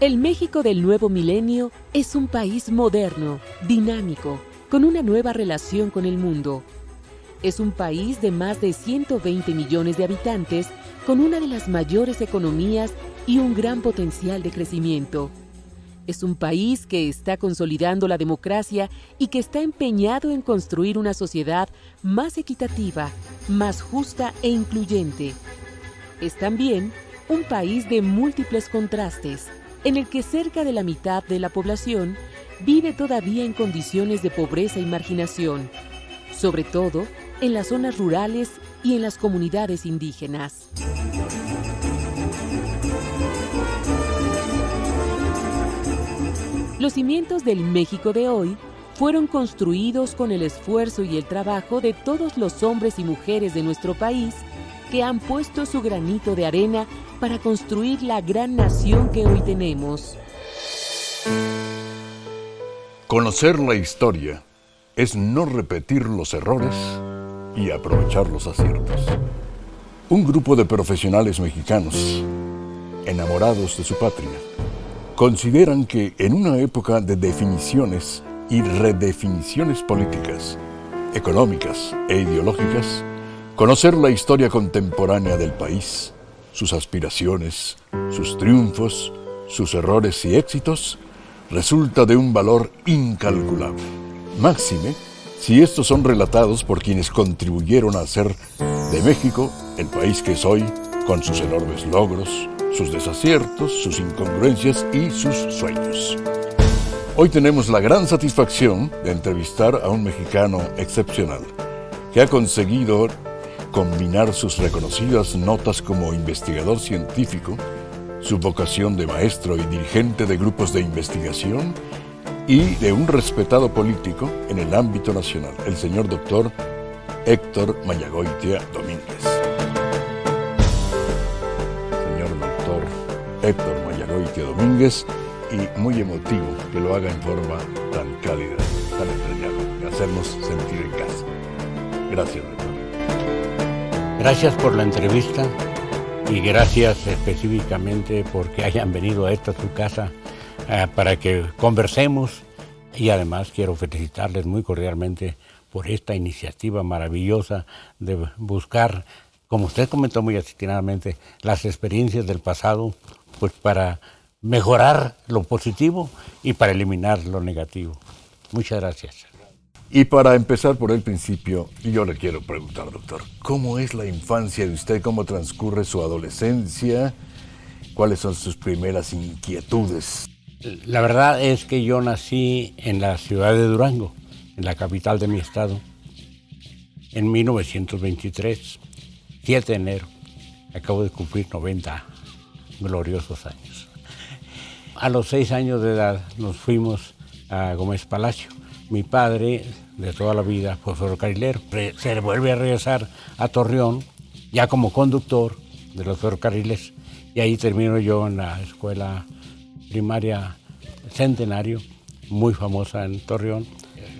El México del nuevo milenio es un país moderno, dinámico, con una nueva relación con el mundo. Es un país de más de 120 millones de habitantes, con una de las mayores economías y un gran potencial de crecimiento. Es un país que está consolidando la democracia y que está empeñado en construir una sociedad más equitativa, más justa e incluyente. Es también un país de múltiples contrastes, en el que cerca de la mitad de la población vive todavía en condiciones de pobreza y marginación, sobre todo en las zonas rurales y en las comunidades indígenas. Los cimientos del México de hoy fueron construidos con el esfuerzo y el trabajo de todos los hombres y mujeres de nuestro país que han puesto su granito de arena para construir la gran nación que hoy tenemos. Conocer la historia es no repetir los errores y aprovechar los aciertos. Un grupo de profesionales mexicanos, enamorados de su patria, consideran que en una época de definiciones y redefiniciones políticas, económicas e ideológicas, conocer la historia contemporánea del país, sus aspiraciones, sus triunfos, sus errores y éxitos, resulta de un valor incalculable. Máxime, si estos son relatados por quienes contribuyeron a hacer de México el país que es hoy, con sus enormes logros, sus desaciertos, sus incongruencias y sus sueños. Hoy tenemos la gran satisfacción de entrevistar a un mexicano excepcional, que ha conseguido combinar sus reconocidas notas como investigador científico, su vocación de maestro y dirigente de grupos de investigación y de un respetado político en el ámbito nacional, el señor doctor Héctor Mayagoitia Domínguez. Señor doctor Héctor Mayagoitia Domínguez, y muy emotivo que lo haga en forma tan cálida, tan entrañable, y hacernos sentir en casa. Gracias, doctor. Gracias por la entrevista y gracias específicamente porque hayan venido a esta su casa para que conversemos, y además quiero felicitarles muy cordialmente por esta iniciativa maravillosa de buscar, como usted comentó muy atinadamente, las experiencias del pasado, pues para mejorar lo positivo y para eliminar lo negativo. Muchas gracias. Y para empezar por el principio, yo le quiero preguntar, doctor, ¿cómo es la infancia de usted? ¿Cómo transcurre su adolescencia? ¿Cuáles son sus primeras inquietudes? La verdad es que yo nací en la ciudad de Durango, en la capital de mi estado, en 1923, 7 de enero. Acabo de cumplir 90 gloriosos años. A los 6 años de edad nos fuimos a Gómez Palacio. Mi padre, de toda la vida, fue ferrocarrilero. Se vuelve a regresar a Torreón, ya como conductor de los ferrocarriles, y ahí termino yo en la escuela primaria Centenario, muy famosa en Torreón.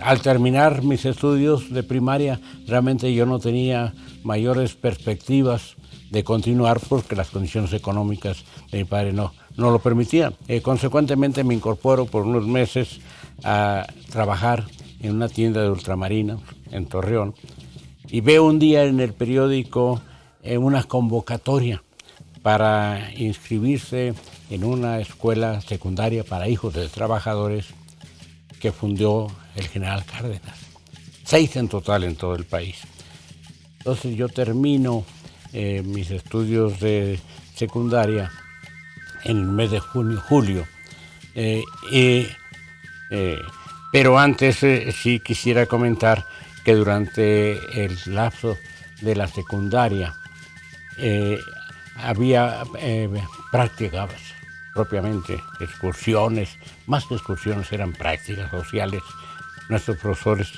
Al terminar mis estudios de primaria, realmente yo no tenía mayores perspectivas de continuar porque las condiciones económicas de mi padre no lo permitían. Consecuentemente me incorporo por unos meses a trabajar en una tienda de ultramarinos en Torreón, y veo un día en el periódico una convocatoria para inscribirse en una escuela secundaria para hijos de trabajadores que fundó el general Cárdenas. 6 en total en todo el país. Entonces yo termino mis estudios de secundaria en el mes de julio. Pero antes sí quisiera comentar que durante el lapso de la secundaria había prácticas propiamente, excursiones, más que excursiones eran prácticas sociales. Nuestros profesores,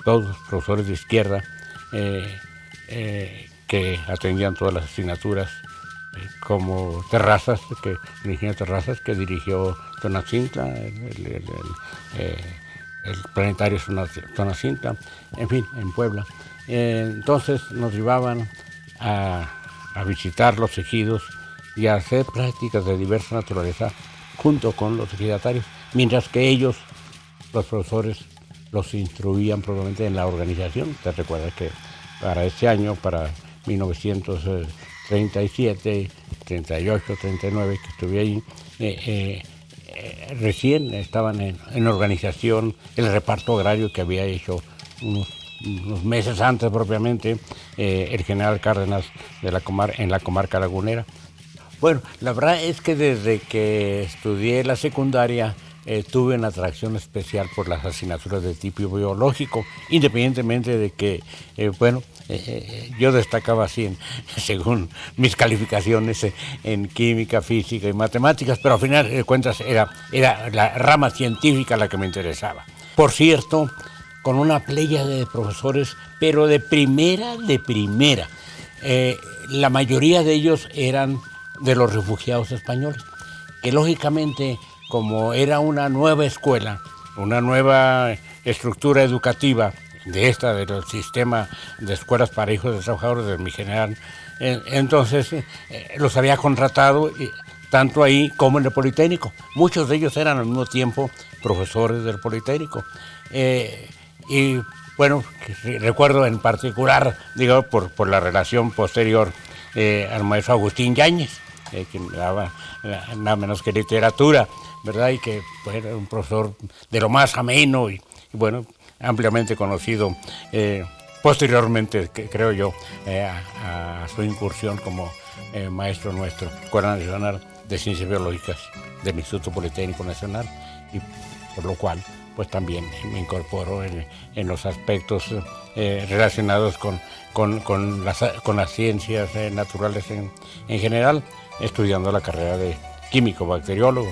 todos profesores de izquierda, que atendían todas las asignaturas, como Terrazas, el ingeniero Terrazas, que dirigió Tonacintla, el planetario Tonacintla, en fin, en Puebla. Entonces nos llevaban a visitar los ejidos y a hacer prácticas de diversa naturaleza junto con los ejidatarios, mientras que ellos, los profesores, los instruían probablemente en la organización. Te recuerdas que para ese año, para 1937, 38, 39, que estuve ahí, recién estaban en organización el reparto agrario que había hecho unos meses antes propiamente el general Cárdenas en la comarca lagunera. Bueno, la verdad es que desde que estudié la secundaria tuve una atracción especial por las asignaturas de tipo biológico, independientemente de que, yo destacaba así, según mis calificaciones, en química, física y matemáticas, pero al final de cuentas era la rama científica la que me interesaba. Por cierto, con una playa de profesores, pero de primera. La mayoría de ellos eran de los refugiados españoles, que lógicamente, como era una nueva escuela, una nueva estructura educativa del sistema de escuelas para hijos de trabajadores de mi general, entonces los había contratado tanto ahí como en el Politécnico. Muchos de ellos eran al mismo tiempo profesores del Politécnico. Y bueno, recuerdo en particular, digo, por la relación posterior al maestro Agustín Yáñez, quien daba nada menos que literatura, ¿verdad? Y que pues, era un profesor de lo más ameno y bueno, ampliamente conocido posteriormente, creo yo, a su incursión como maestro nuestro, Escuela Nacional de Ciencias Biológicas del Instituto Politécnico Nacional, y por lo cual pues también me incorporo en los aspectos relacionados con las ciencias naturales en general, estudiando la carrera de químico-bacteriólogo.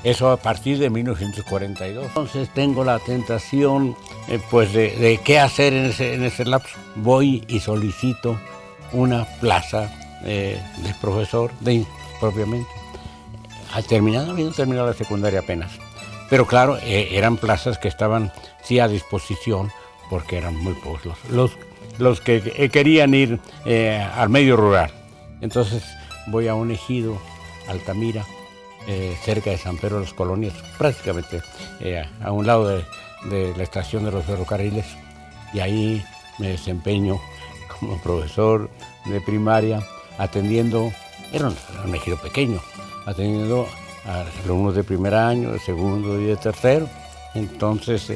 Eso a partir de 1942. Entonces tengo la tentación pues de qué hacer en ese lapso. Voy y solicito una plaza de profesor propiamente. Habiendo terminado la secundaria apenas. Pero claro, eran plazas que estaban sí a disposición porque eran muy pocos los que querían ir al medio rural. Entonces voy a un ejido, Altamira, cerca de San Pedro de las Colonias, prácticamente a un lado de la estación de los ferrocarriles, y ahí me desempeño como profesor de primaria, atendiendo, era un ejido pequeño, atendiendo a alumnos de primer año, de segundo y de tercero. Entonces,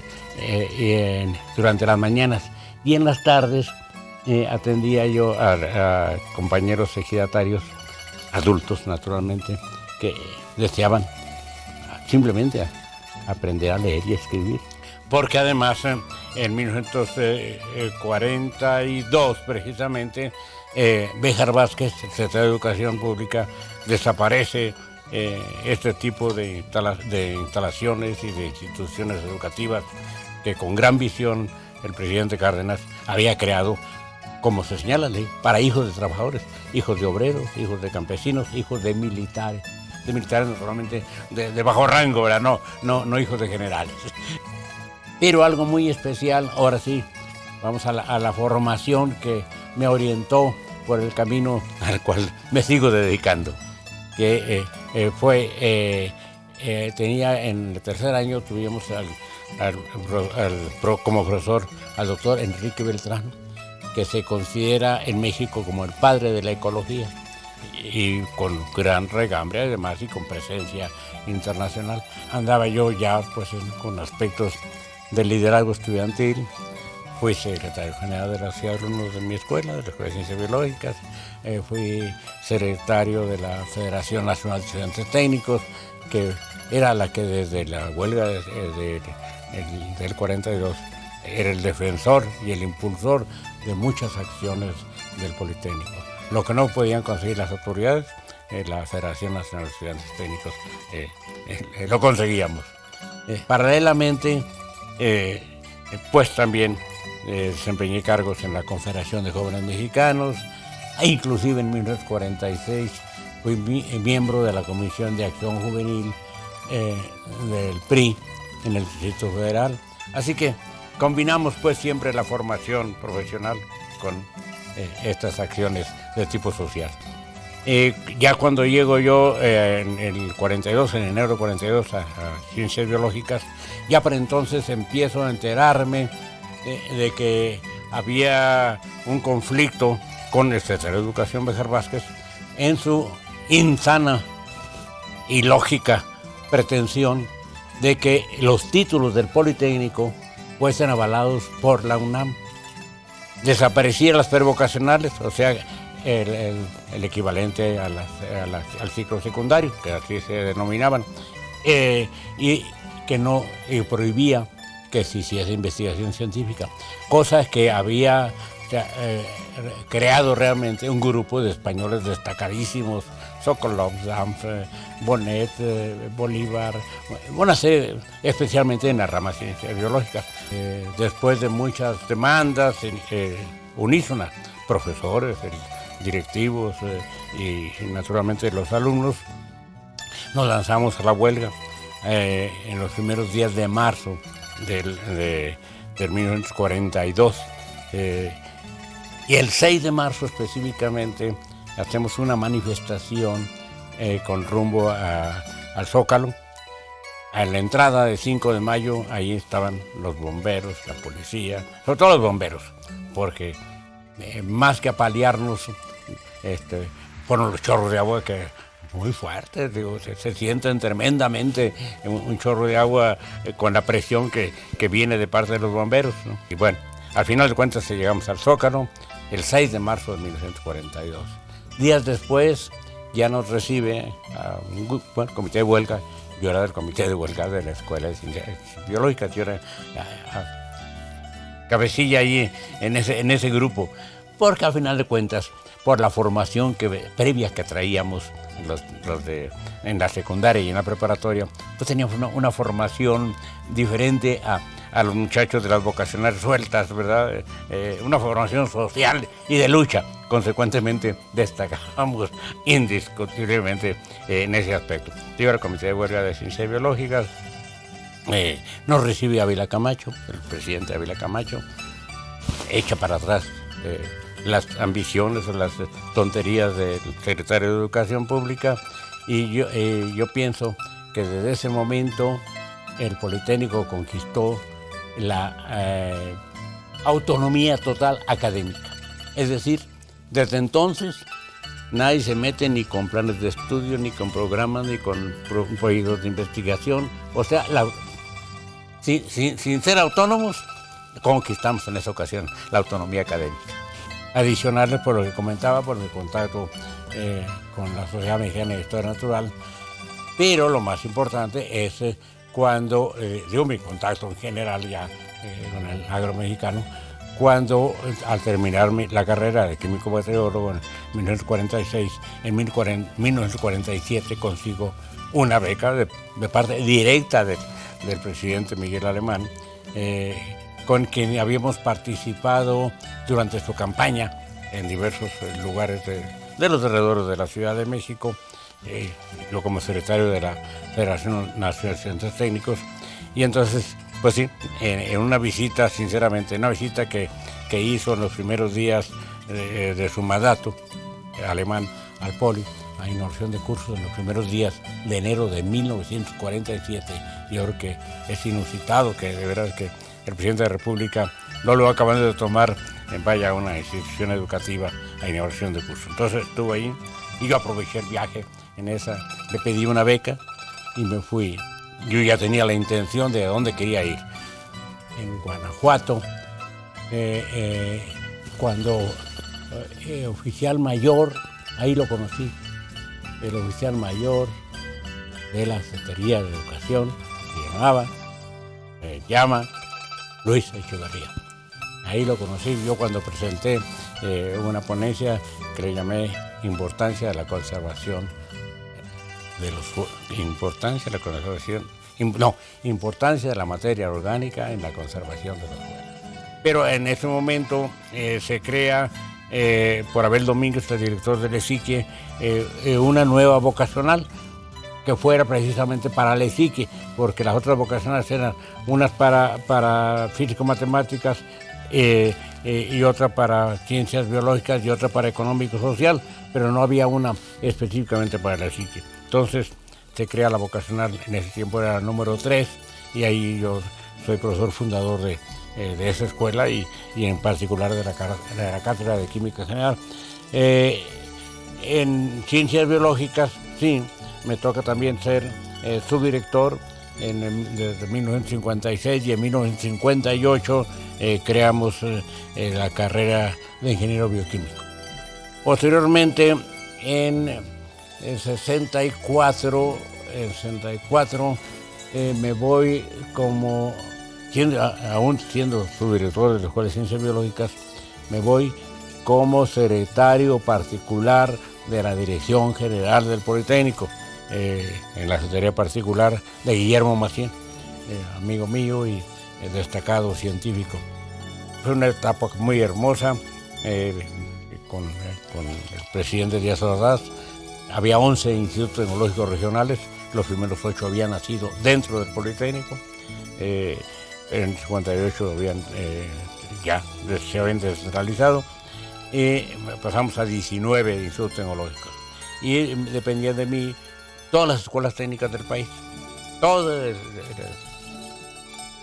durante las mañanas y en las tardes atendía yo a compañeros ejidatarios, adultos naturalmente, que deseaban simplemente aprender a leer y escribir. Porque además, en 1942 precisamente, Béjar Vázquez, secretario de Educación Pública, desaparece este tipo de instalaciones y de instituciones educativas que con gran visión el presidente Cárdenas había creado, como se señala la ley, para hijos de trabajadores, hijos de obreros, hijos de campesinos, hijos de militares naturalmente de bajo rango, ¿verdad? No hijos de generales. Pero algo muy especial, ahora sí, vamos a la formación que me orientó por el camino al cual me sigo dedicando, que tenía en el tercer año, tuvimos como profesor al doctor Enrique Beltrán, que se considera en México como el padre de la ecología, y con gran regambre además y con presencia internacional. Andaba yo ya pues con aspectos de liderazgo estudiantil. Fui secretario general de la Sociedad de Alumnos de mi escuela, de la Escuela de Ciencias Biológicas. Fui secretario de la Federación Nacional de Estudiantes Técnicos, que era la que desde la huelga del 42 era el defensor y el impulsor de muchas acciones del Politécnico. Lo que no podían conseguir las autoridades, la Federación Nacional de Estudiantes Técnicos, lo conseguíamos. Paralelamente, pues también desempeñé cargos en la Confederación de Jóvenes Mexicanos, e inclusive en 1946 fui miembro de la Comisión de Acción Juvenil del PRI en el Distrito Federal. Así que combinamos pues siempre la formación profesional con estas acciones de tipo social. Ya cuando llego yo en el 42, en enero de 42 a Ciencias Biológicas, ya para entonces empiezo a enterarme de que había un conflicto con el secretario de Educación, Béjar Vázquez, en su insana y lógica pretensión de que los títulos del Politécnico fuesen avalados por la UNAM. Desaparecían las prevocacionales, o sea, el equivalente al ciclo secundario, que así se denominaban, y que no prohibía que se hiciese investigación científica, cosas que había creado realmente un grupo de españoles destacadísimos, Sokolov, Danf, Bonet, Bolívar, una serie, especialmente en la rama de ciencias biológicas. Después de muchas demandas unísonas, profesores, directivos y naturalmente los alumnos, nos lanzamos a la huelga en los primeros días de marzo del 1942. Y el 6 de marzo específicamente hacemos una manifestación con rumbo al Zócalo. A la entrada de 5 de mayo, ahí estaban los bomberos, la policía, sobre todo los bomberos, porque más que apalearnos, fueron los chorros de agua que muy fuertes, digo, se sienten tremendamente un chorro de agua con la presión que viene de parte de los bomberos, ¿no? Y bueno, al final de cuentas llegamos al Zócalo el 6 de marzo de 1942. Días después ya nos recibe a un comité de huelga. Yo era del comité de huelga de la Escuela de Ciencias Biológicas, yo era cabecilla ahí en ese grupo, porque al final de cuentas, por la formación previa que traíamos en la secundaria y en la preparatoria, pues teníamos una formación diferente a los muchachos de las vocacionales sueltas, ¿verdad? Una formación social y de lucha. Consecuentemente, destacamos indiscutiblemente en ese aspecto. Yo era el Comité de Huelga de Ciencias Biológicas. Nos recibe Ávila Camacho, el presidente Ávila Camacho, echa para atrás las ambiciones o las tonterías del secretario de Educación Pública, y yo pienso que desde ese momento el Politécnico conquistó la autonomía total académica. Es decir, desde entonces nadie se mete ni con planes de estudio, ni con programas, ni con proyectos de investigación. O sea, sin ser autónomos, conquistamos en esa ocasión la autonomía académica. Adicionales, por lo que comentaba, por mi contacto con la Sociedad Mexicana de Historia Natural, pero lo más importante es cuando, mi contacto en general ya con el agro mexicano, cuando al terminar la carrera de químico bacteriólogo en 1946, en 1947 consigo una beca de parte directa del presidente Miguel Alemán, con quien habíamos participado durante su campaña en diversos lugares de los alrededores de la Ciudad de México, yo como secretario de la Federación Nacional de Centros Técnicos. Y entonces, pues sí, en una visita, sinceramente, una visita que hizo en los primeros días de su mandato alemán al Poli, a inauguración de cursos en los primeros días de enero de 1947. Yo creo que es inusitado, que de verdad que el presidente de la República no lo acabando de tomar vaya a una institución educativa a inauguración de curso. Entonces estuve ahí y yo aproveché el viaje en esa, le pedí una beca y me fui. Yo ya tenía la intención de dónde quería ir. En Guanajuato, cuando oficial mayor, ahí lo conocí, el oficial mayor de la Secretaría de Educación, se llama Luis Echeverría. Ahí lo conocí yo cuando presenté una ponencia que le llamé Importancia de la conservación importancia de la materia orgánica en la conservación de los suelos. Pero en ese momento se crea por Abel Domínguez, el director del ESIQUE, una nueva vocacional que fuera precisamente para el ESIQUE, porque las otras vocacionales eran unas para físico-matemáticas y otra para ciencias biológicas y otra para económico-social, pero no había una específicamente para la psique. Entonces se crea la vocacional, en ese tiempo era la número 3, y ahí yo soy profesor fundador de esa escuela y en particular de la Cátedra de Química General. En ciencias biológicas, sí, me toca también ser subdirector. Desde 1956 y en 1958 creamos la carrera de ingeniero bioquímico. Posteriormente, en el 64, me voy como, aún siendo subdirector de la Escuela de Ciencias Biológicas, me voy como secretario particular de la Dirección General del Politécnico, en la secretaría particular de Guillermo Macién, amigo mío y destacado científico. Fue una etapa muy hermosa con el presidente Díaz Ordaz. Había 11 institutos tecnológicos regionales, los primeros 8 habían nacido dentro del Politécnico. En el 58 ya se habían descentralizado y pasamos a 19 institutos tecnológicos. Y dependían de mí todas las escuelas técnicas del país, todas,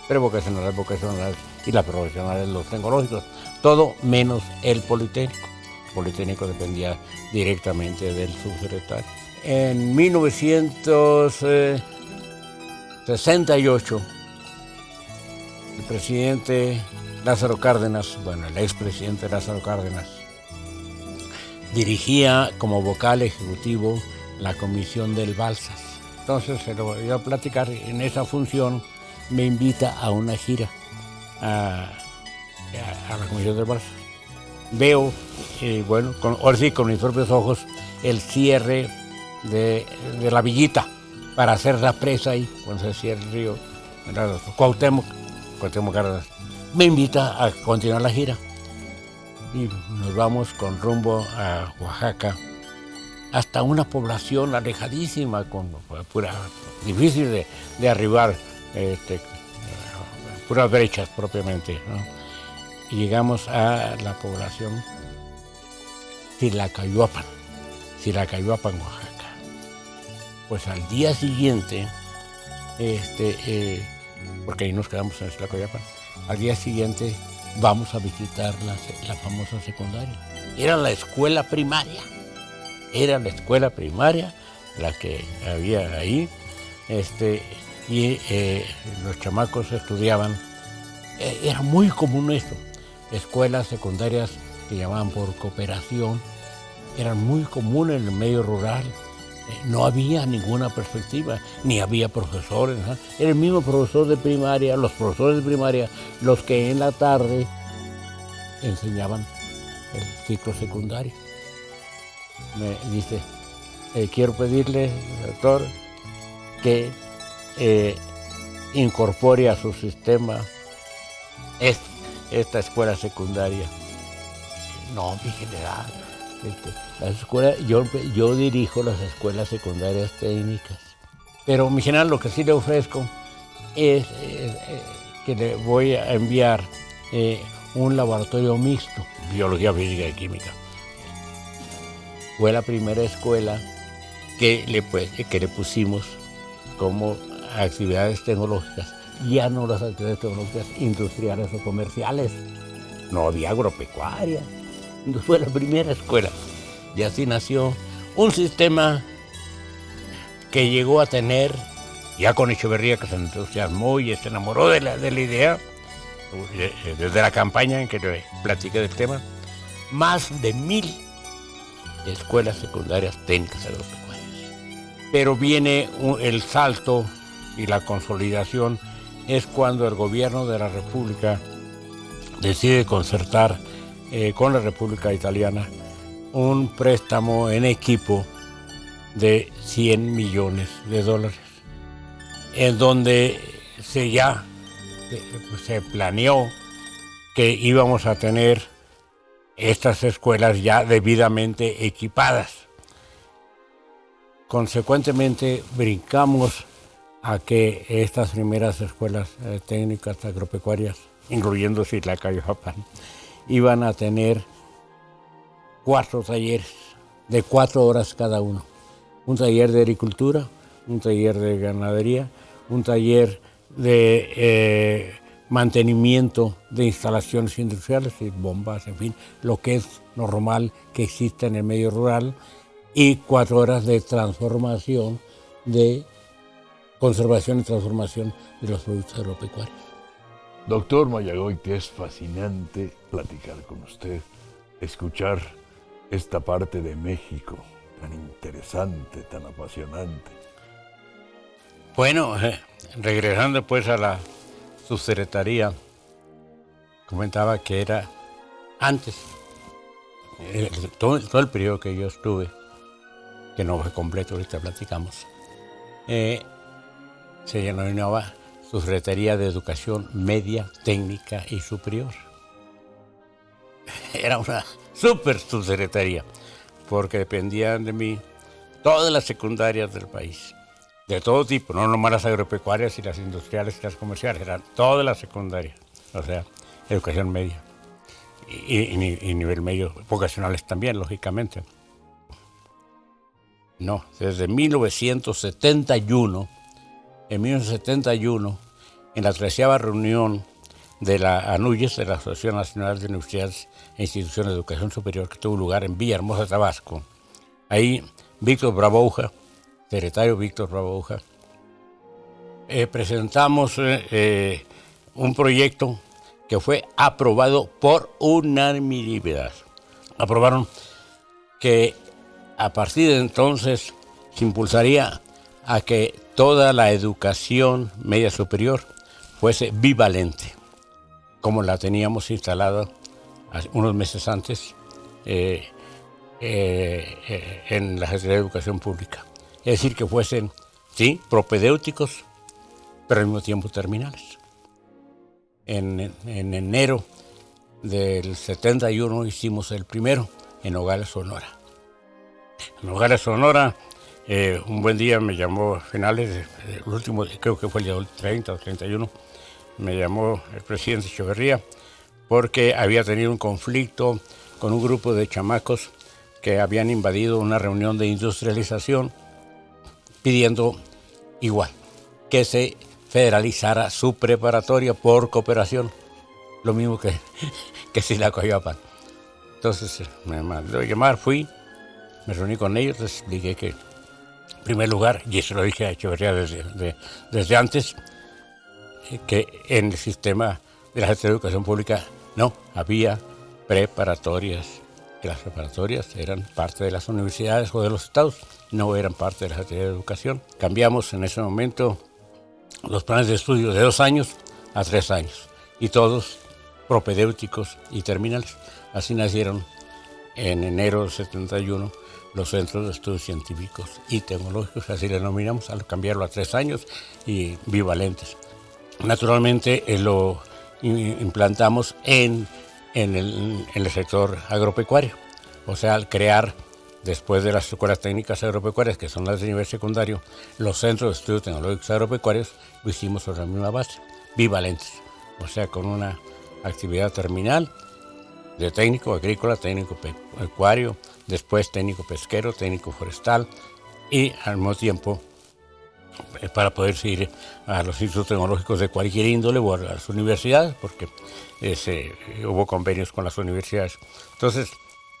prevocacionales, vocacionales y las profesionales, los tecnológicos, todo menos el Politécnico. El Politécnico dependía directamente del subsecretario. En 1968, el presidente Lázaro Cárdenas, el expresidente Lázaro Cárdenas, dirigía como vocal ejecutivo la comisión del Balsas. Entonces se lo voy a platicar. En esa función me invita a una gira a la comisión del Balsas. Veo, ahora sí, con mis propios ojos, el cierre de la villita para hacer la presa ahí, cuando se cierra el río. Cuauhtémoc Cárdenas me invita a continuar la gira. Y nos vamos con rumbo a Oaxaca, hasta una población alejadísima, difícil de arribar, puras brechas propiamente, ¿no? Y llegamos a la población Silacayuapan, Oaxaca. Pues al día siguiente, porque ahí nos quedamos en Silacayuapan, al día siguiente vamos a visitar la famosa secundaria. Era la escuela primaria la que había ahí, y los chamacos estudiaban. Era muy común esto, escuelas secundarias que llamaban por cooperación, eran muy comunes en el medio rural. No había ninguna perspectiva, ni había profesores, ¿no? Era el mismo profesor de primaria, los profesores de primaria, los que en la tarde enseñaban el ciclo secundario. Me dice, quiero pedirle, doctor, que incorpore a su sistema esta escuela secundaria. No, mi general, las escuelas, yo dirijo las escuelas secundarias técnicas, pero mi general, lo que sí le ofrezco es que le voy a enviar un laboratorio mixto, biología, física y química. Fue la primera escuela que le pusimos como actividades tecnológicas, ya no las actividades tecnológicas industriales o comerciales, no había agropecuaria. Fue la primera escuela y así nació un sistema que llegó a tener, ya con Echeverría, que se entusiasmó y se enamoró de la idea, desde la campaña en que le platiqué del tema, más de 1000 escuelas secundarias técnicas agropecuarias. Pero viene el salto y la consolidación es cuando el gobierno de la República decide concertar con la República Italiana un préstamo en equipo de $100 millones, en donde se planeó que íbamos a tener estas escuelas ya debidamente equipadas. Consecuentemente, brincamos a que estas primeras escuelas técnicas agropecuarias incluyendo Silacayuapan, iban a tener 4 talleres de 4 horas cada uno. Un taller de agricultura, un taller de ganadería, un taller de mantenimiento de instalaciones industriales, y bombas, en fin, lo que es normal que exista en el medio rural, y 4 horas de transformación, de conservación y transformación de los productos agropecuarios. Doctor Mayagoiti, es fascinante platicar con usted, escuchar esta parte de México tan interesante, tan apasionante. Bueno, regresando pues a la subsecretaría, comentaba que era antes, todo el periodo que yo estuve, que no fue completo, ahorita platicamos, se denominaba Subsecretaría de Educación Media, Técnica y Superior. Era una súper subsecretaría, porque dependían de mí todas las secundarias del país, de todo tipo, no nomás las agropecuarias y las industriales y las comerciales, eran todas las secundarias, o sea, educación media y nivel medio, vocacionales también, lógicamente. No, desde 1971, en 1971, en la 13ª reunión de la ANUYES, de la Asociación Nacional de Universidades e Instituciones de Educación Superior, que tuvo lugar en Villahermosa, Tabasco, ahí Víctor Bravouja, secretario Víctor Bravouja, presentamos un proyecto que fue aprobado por unanimidad. Aprobaron que a partir de entonces se impulsaría a que toda la educación media superior fuese bivalente, como la teníamos instalada unos meses antes en la Secretaría de Educación Pública. Es decir, que fuesen, sí, propedéuticos, pero al mismo tiempo terminales. En enero del 71 hicimos el primero en Nogales, Sonora. En Nogales, Sonora, un buen día me llamó, a finales, el último, creo que fue el día 30 o 31, me llamó el presidente Echeverría porque había tenido un conflicto con un grupo de chamacos que habían invadido una reunión de industrialización pidiendo igual, que se federalizara su preparatoria por cooperación, lo mismo que Silacayuapan. Entonces me mandó a llamar, fui, me reuní con ellos, les expliqué que, en primer lugar, y eso lo dije a Echeverría desde antes, que en el sistema de la Secretaría de Educación Pública no había preparatorias, que las preparatorias eran parte de las universidades o de los estados, no eran parte de la Secretaría de Educación. Cambiamos en ese momento los planes de estudio de 2 años a 3 años, y todos propedéuticos y terminales. Así nacieron en enero del 71 los Centros de Estudios Científicos y Tecnológicos, así le denominamos, al cambiarlo a 3 años y bivalentes. Naturalmente lo implantamos en el sector agropecuario, o sea, al crear, después de las escuelas técnicas agropecuarias, que son las de nivel secundario, los centros de estudios tecnológicos agropecuarios, lo hicimos sobre la misma base, bivalentes, o sea, con una actividad terminal de técnico agrícola, técnico pecuario, después técnico pesquero, técnico forestal, y al mismo tiempo para poder ir a los institutos tecnológicos de cualquier índole o a las universidades, porque hubo convenios con las universidades. Entonces,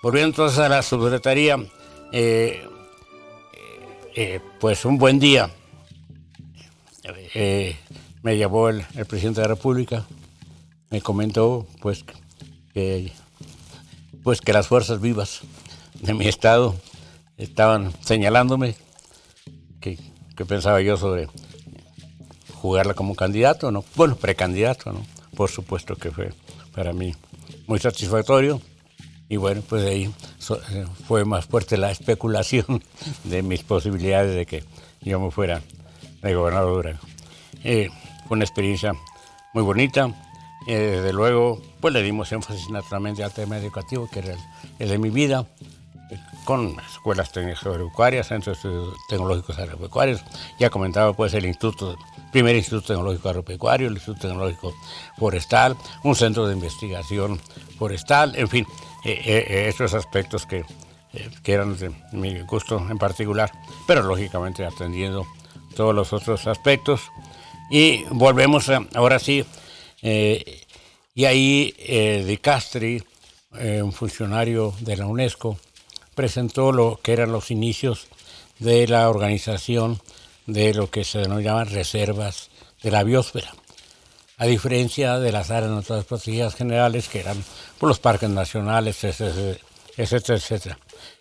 volviendo entonces a la subsecretaría, pues un buen día me llamó el presidente de la República, me comentó pues que las fuerzas vivas de mi estado estaban señalándome que pensaba yo sobre jugarla como candidato, ¿no? Bueno, precandidato, ¿no? Por supuesto que fue para mí muy satisfactorio. Y bueno, pues de ahí fue más fuerte la especulación de mis posibilidades de que yo me fuera de gobernador de Durango. Fue una experiencia muy bonita. Desde luego, pues le dimos énfasis naturalmente al tema educativo, que era el de mi vida. con escuelas técnicas agropecuarias, centros tecnológicos agropecuarios. Ya comentaba pues el primer Instituto Tecnológico Agropecuario, el Instituto Tecnológico Forestal, un centro de investigación forestal, en fin, estos aspectos que eran de mi gusto en particular, pero lógicamente atendiendo todos los otros aspectos. Y volvemos ahora sí, y ahí Di Castri, un funcionario de la UNESCO, presentó lo que eran los inicios de la organización de lo que se denominaban reservas de la biosfera, a diferencia de las áreas naturales protegidas generales, que eran por los parques nacionales, etcétera, etcétera.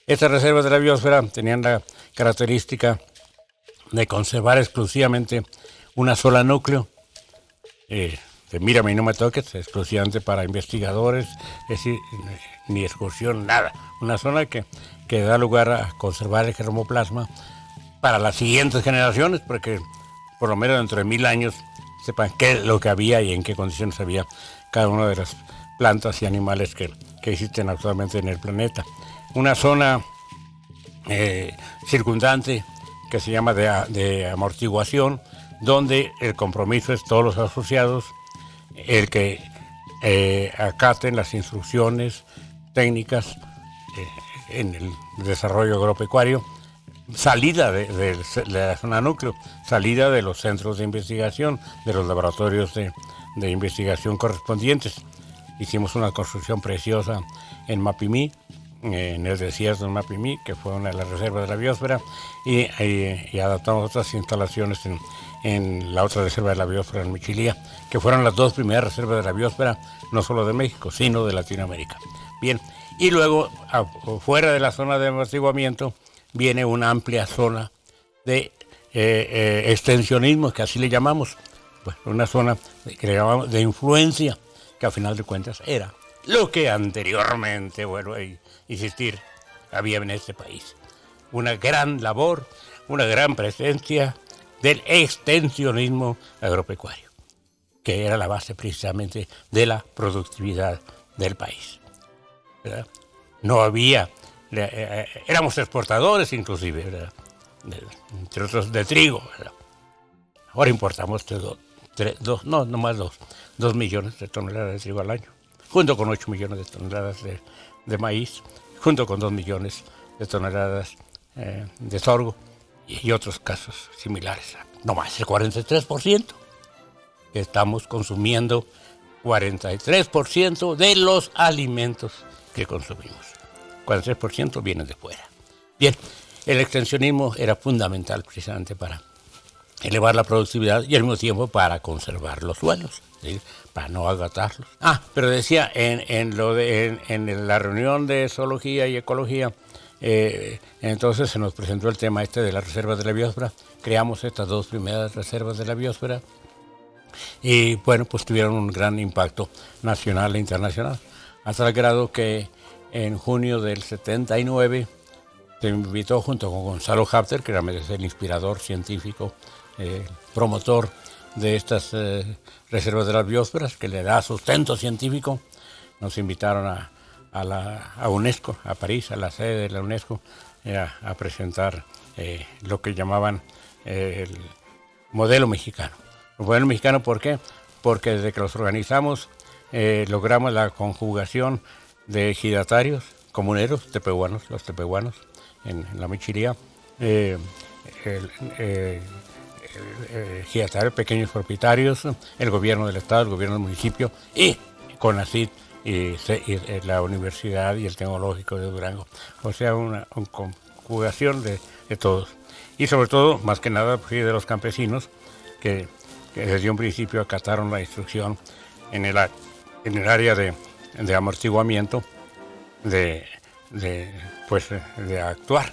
Estas reservas de la biosfera tenían la característica de conservar exclusivamente una sola núcleo, de mírame y no me toques, exclusivamente para investigadores, es decir, ni excursión, nada. Una zona que da lugar a conservar el germoplasma para las siguientes generaciones, porque por lo menos dentro de 1000 años sepan qué es lo que había y en qué condiciones había cada una de las plantas y animales que existen actualmente en el planeta. Una zona circundante que se llama de amortiguación, donde el compromiso es todos los asociados, el que acaten las instrucciones técnicas en el desarrollo agropecuario, salida de la zona núcleo, salida de los centros de investigación, de los laboratorios de investigación correspondientes. Hicimos una construcción preciosa en Mapimí, en el desierto de Mapimí, que fue una de las reservas de la biosfera, y adaptamos otras instalaciones en la otra reserva de la biosfera en Michilía, que fueron las dos primeras reservas de la biosfera, no solo de México, sino de Latinoamérica. Bien, y luego, fuera de la zona de amortiguamiento, viene una amplia zona de extensionismo, que así le llamamos, pues, una zona que le llamamos de influencia, que a final de cuentas era lo que anteriormente, bueno, insistir, había en este país. Una gran labor, una gran presencia del extensionismo agropecuario, que era la base precisamente de la productividad del país, ¿verdad? No había, éramos exportadores inclusive, ¿verdad? Entre otros de trigo, ¿verdad? Ahora importamos 2 millones de toneladas de trigo al año, junto con 8 millones de toneladas de maíz, junto con 2 millones de toneladas de sorgo y otros casos similares. No más el 43% que estamos consumiendo, 43% de los alimentos que consumimos. 43% vienen de fuera. Bien, el extensionismo era fundamental precisamente para elevar la productividad y al mismo tiempo para conservar los suelos, ¿sí? Para no agotarlos. Pero decía, en la reunión de zoología y ecología, entonces se nos presentó el tema de las reservas de la biosfera. Creamos estas dos primeras reservas de la biosfera y bueno, pues tuvieron un gran impacto nacional e internacional, hasta el grado que en junio del 79 se invitó junto con Gonzalo Hafter, que era el inspirador científico, promotor de estas reservas de las biosferas, que le da sustento científico. Nos invitaron a UNESCO, a París, a la sede de la UNESCO, a presentar lo que llamaban el modelo mexicano. El modelo mexicano, ¿por qué? Porque desde que los organizamos logramos la conjugación de ejidatarios, comuneros, tepehuanos, los tepehuanos en la Michilía, ejidatarios, pequeños propietarios, el gobierno del estado, el gobierno del municipio y CONACYT y la universidad y el tecnológico de Durango. O sea, una conjugación de todos. Y sobre todo, más que nada, de los campesinos que desde un principio acataron la instrucción en el área de amortiguamiento de actuar.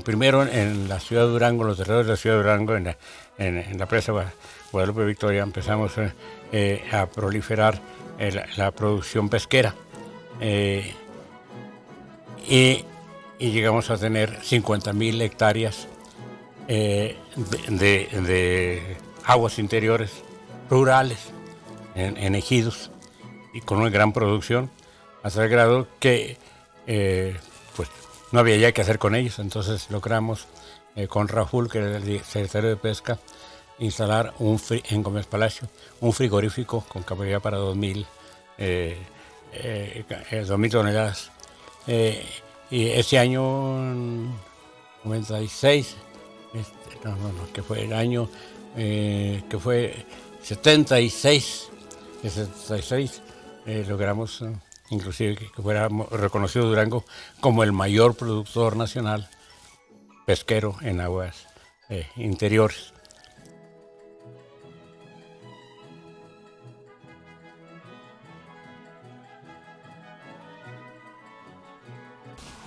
Primero en la ciudad de Durango, los alrededores de la ciudad de Durango, en la presa Guadalupe Victoria, empezamos a proliferar la producción pesquera y llegamos a tener 50,000 hectáreas de aguas interiores rurales en ejidos y con una gran producción, hasta el grado que no había ya qué hacer con ellos, entonces logramos con Raúl, que era el secretario de Pesca, instalar en Gómez Palacio un frigorífico con capacidad para 2.000 toneladas. Y ese año 96, que fue el año que fue 76, logramos inclusive que fuera reconocido Durango como el mayor productor nacional pesquero en aguas interiores.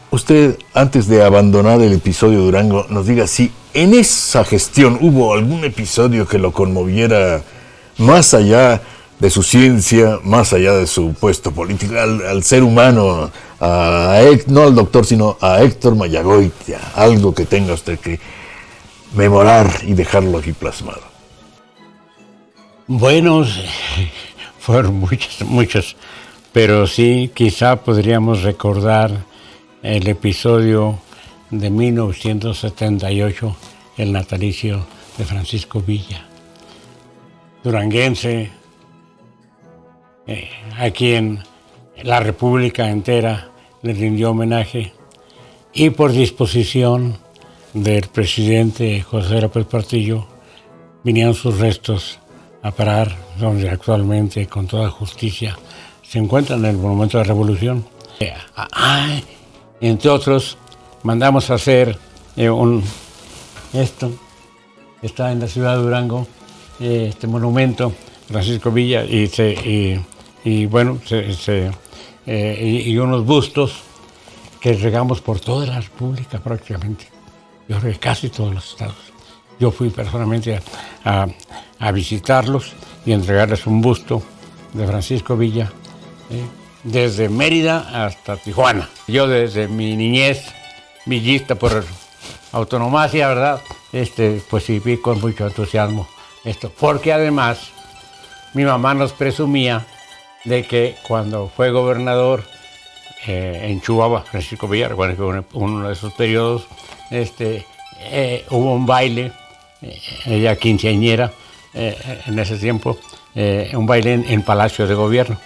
Usted, antes de abandonar el episodio Durango, nos diga si en esa gestión hubo algún episodio que lo conmoviera más allá de su ciencia, más allá de su puesto político, al ser humano, no al doctor, sino a Héctor Mayagoitia, algo que tenga usted que memorar y dejarlo aquí plasmado. Bueno, fueron muchos, pero sí, quizá podríamos recordar el episodio de 1978, el natalicio de Francisco Villa, duranguense, a quien la República entera le rindió homenaje, y por disposición del presidente José López Portillo vinieron sus restos a parar donde actualmente, con toda justicia, se encuentran en el Monumento de la Revolución. Entre otros, mandamos a hacer esto, está en la ciudad de Durango, este monumento, Francisco Villa, y unos bustos que regamos por toda la República prácticamente. Yo regué casi todos los estados. Yo fui personalmente a visitarlos y entregarles un busto de Francisco Villa, desde Mérida hasta Tijuana. Yo desde mi niñez, villista por autonomacia, ¿verdad? Pues sí, vi con mucho entusiasmo esto, porque además mi mamá nos presumía de que cuando fue gobernador en Chihuahua, Francisco Villa, recuerden que uno de esos periodos, hubo un baile, ella quinceañera en ese tiempo, un baile en Palacio de Gobierno.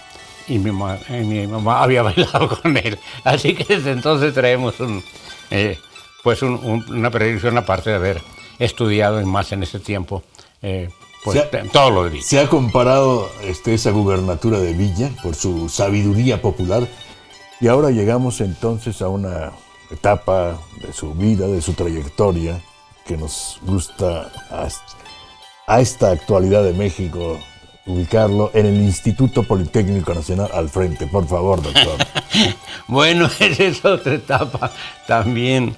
Y mi mamá había bailado con él. Así que desde entonces traemos una predicción, aparte de haber estudiado más en ese tiempo, todo lo de Villa. Se ha comparado esa gubernatura de Villa por su sabiduría popular, y ahora llegamos entonces a una etapa de su vida, de su trayectoria, que nos gusta a esta actualidad de México ubicarlo en el Instituto Politécnico Nacional al frente. Por favor, doctor. Bueno, esa es otra etapa también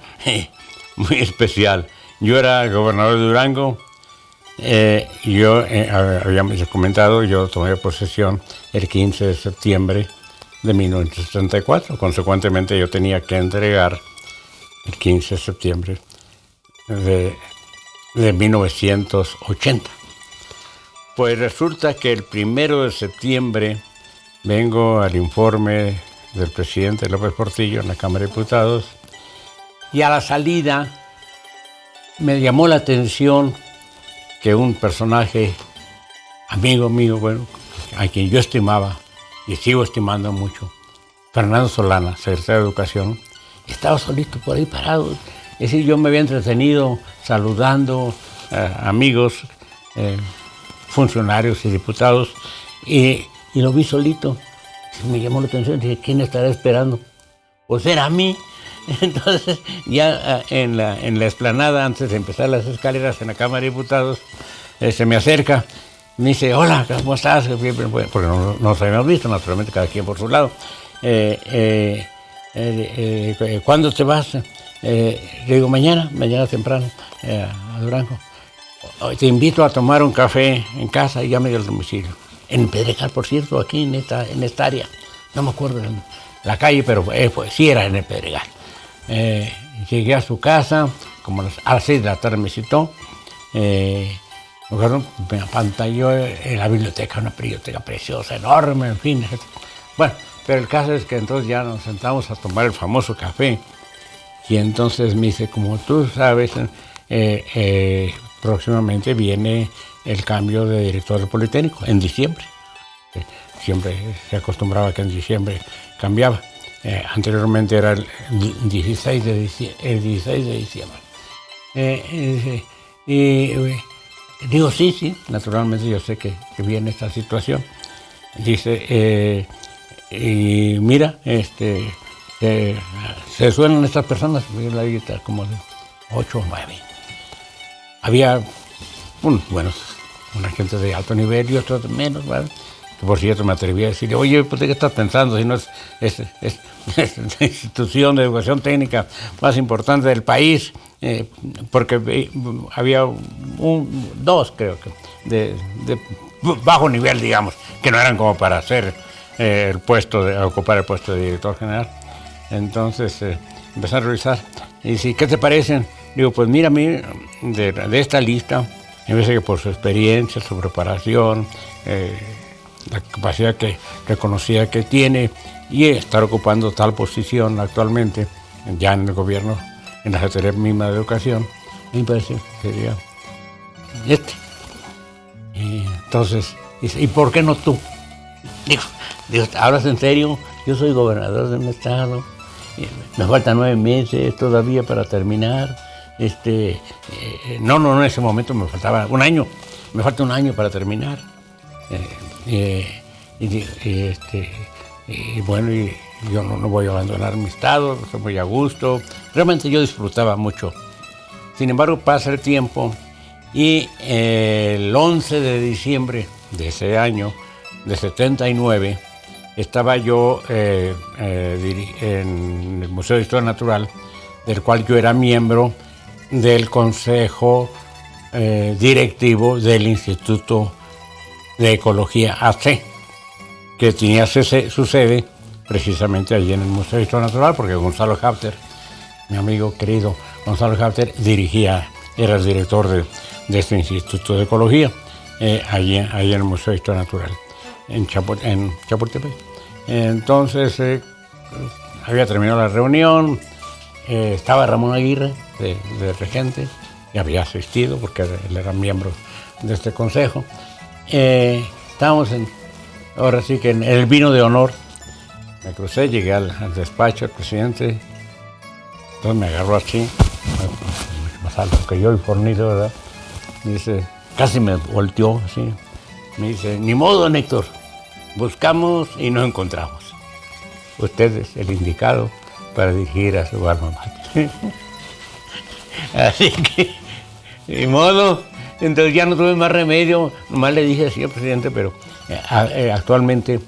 muy especial. Yo era gobernador de Durango. Habíamos comentado, yo tomé posesión el 15 de septiembre de 1974. Consecuentemente, yo tenía que entregar el 15 de septiembre de 1980. Pues resulta que el 1 de septiembre vengo al informe del presidente López Portillo en la Cámara de Diputados, y a la salida me llamó la atención que un personaje, amigo mío, bueno, a quien yo estimaba y sigo estimando mucho, Fernando Solana, secretario de Educación, estaba solito por ahí parado. Es decir, yo me había entretenido saludando a amigos, funcionarios y diputados, y lo vi solito. Me llamó la atención, dije, ¿quién estará esperando? Pues era a mí. Entonces, ya en la explanada, antes de empezar las escaleras en la Cámara de Diputados, se me acerca, me dice, hola, ¿cómo estás? Porque no nos habíamos visto, naturalmente, cada quien por su lado. ¿Cuándo te vas? Le digo, mañana temprano, a Durango. Te invito a tomar un café en casa, y ya me dio el domicilio. En Pedregal, por cierto, aquí en esta área. No me acuerdo la calle, pero sí era en el Pedregal. Llegué a su casa, como a las 6 de la tarde me citó. Me apantalló en la biblioteca, una biblioteca preciosa, enorme, en fin. Bueno, pero el caso es que entonces ya nos sentamos a tomar el famoso café. Y entonces me dice, como tú sabes, próximamente viene el cambio de director del Politécnico, en diciembre. Siempre se acostumbraba que en diciembre cambiaba. Anteriormente era el 16 de diciembre. Digo, sí, naturalmente yo sé que viene esta situación. Dice, y mira, se suenan estas personas, la guitarra como de 8 o 9. Había una gente de alto nivel y otros de menos, ¿vale? Que por cierto me atreví a decirle, oye, pues, ¿de qué estás pensando? Si no es la institución de educación técnica más importante del país, porque había dos, creo que, de bajo nivel, digamos, que no eran como para hacer ocupar el puesto de director general. Entonces empecé a revisar y dice, ¿qué te parecen? Digo, pues mira, a mí de esta lista, me parece que por su experiencia, su preparación, la capacidad que reconocía que tiene y estar ocupando tal posición actualmente ya en el gobierno, en la Secretaría misma de Educación, me parece que sería entonces dice, ¿y por qué no tú? Digo, ¿hablas en serio? Yo soy gobernador de un estado, me faltan 9 meses todavía para terminar. No, en ese momento me faltaba un año, me falta un año para terminar. Bueno, y yo no voy a abandonar mi estado, estoy muy a gusto. Realmente yo disfrutaba mucho. Sin embargo, pasa el tiempo y el 11 de diciembre de ese año, de 79, estaba yo en el Museo de Historia Natural, del cual yo era miembro del Consejo Directivo del Instituto de Ecología AC, que tenía su sede precisamente allí en el Museo de Historia Natural, porque Gonzalo Hafter, mi amigo querido Gonzalo Hafter, era el director de este Instituto de Ecología, allí en el Museo de Historia Natural, en Chapultepec. Entonces, había terminado la reunión, estaba Ramón Aguirre, de regente, y había asistido, porque él era miembro de este consejo. Estábamos ahora sí que en el vino de honor. Me crucé, llegué al despacho del presidente, entonces me agarró así, mucho más alto que yo y fornido, ¿verdad? Me dice, casi me volteó así, me dice, ni modo, Héctor, buscamos y no encontramos. Usted es el indicado para dirigir a su alma mater. Así que, ni modo, entonces ya no tuve más remedio, nomás le dije así al presidente, pero actualmente